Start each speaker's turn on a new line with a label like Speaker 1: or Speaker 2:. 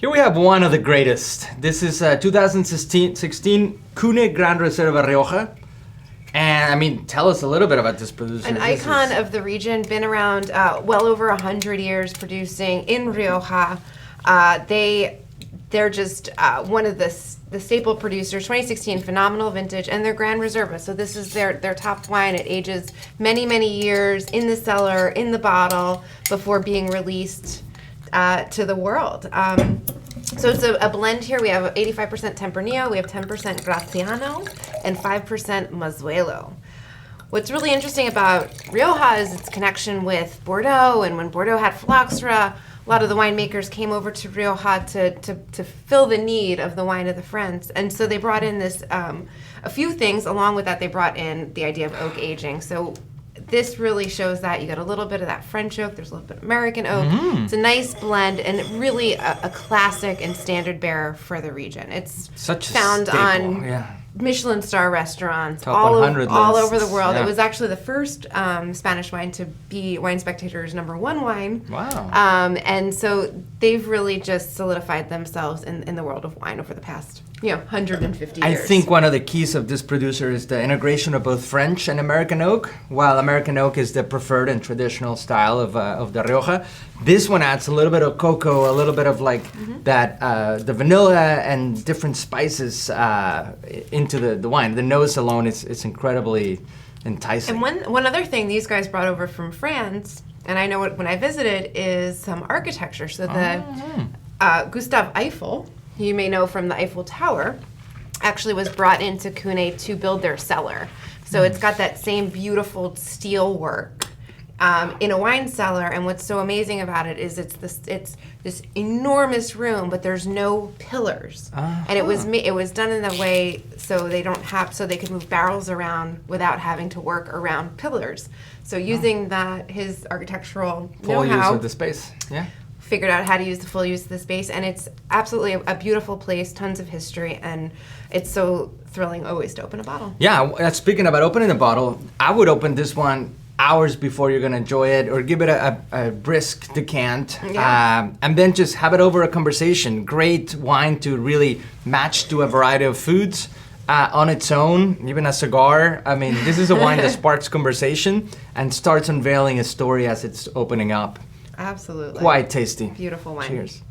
Speaker 1: Here we have one of the greatest. This is 2016 Cune Gran Reserva Rioja. And I mean, tell us a little bit about this producer.
Speaker 2: An icon of the region, been around well over 100 years producing in Rioja. They're just one of the staple producers, 2016 phenomenal vintage, and they're Gran Reserva. So this is their top wine. It ages many, many years in the cellar, in the bottle, before being released to the world. So it's a blend here. We have 85% Tempranillo, we have 10% Graziano, and 5% Mazuelo. What's really interesting about Rioja is its connection with Bordeaux, and when Bordeaux had phylloxera, a lot of the winemakers came over to Rioja to fill the need of the wine of the French. And so they brought in this, a few things. Along with that, they brought in the idea of oak aging. So this really shows that you got a little bit of that French oak, there's a little bit of American oak. It's a nice blend and really a classic and standard bearer for the region. It's
Speaker 1: such a
Speaker 2: found
Speaker 1: staple,
Speaker 2: on Michelin star restaurants
Speaker 1: Top
Speaker 2: all
Speaker 1: 100
Speaker 2: over the
Speaker 1: lists,
Speaker 2: world.
Speaker 1: yeah.
Speaker 2: It was actually the first Spanish wine to be Wine Spectator's #1 wine.
Speaker 1: Wow.
Speaker 2: And so they've really just solidified themselves in the world of wine over the past 150 years.
Speaker 1: I think one of the keys of this producer is the integration of both French and American oak. While American oak is the preferred and traditional style of the Rioja, this one adds a little bit of cocoa, a little bit of like that the vanilla and different spices into the wine. The nose alone is incredibly enticing.
Speaker 2: And one other thing these guys brought over from France, and I know when I visited, is some architecture. So the Gustave Eiffel, you may know from the Eiffel Tower, actually was brought into Cune to build their cellar. So it's got that same beautiful steel work in a wine cellar. And what's so amazing about it is it's this enormous room, but there's no pillars. And it was done in a way so they could move barrels around without having to work around pillars. So using his architectural
Speaker 1: full
Speaker 2: know-how,
Speaker 1: use of the space. Yeah.
Speaker 2: Figured out how to use the full use of the space, and it's absolutely a beautiful place, tons of history, and it's so thrilling always to open a bottle.
Speaker 1: Yeah, speaking about opening a bottle, I would open this one hours before you're gonna enjoy it, or give it a brisk decant, and then just have it over a conversation. Great wine to really match to a variety of foods on its own, even a cigar. I mean, this is a wine that sparks conversation and starts unveiling a story as it's opening up.
Speaker 2: Absolutely.
Speaker 1: Quite tasty.
Speaker 2: Beautiful wine.
Speaker 1: Cheers.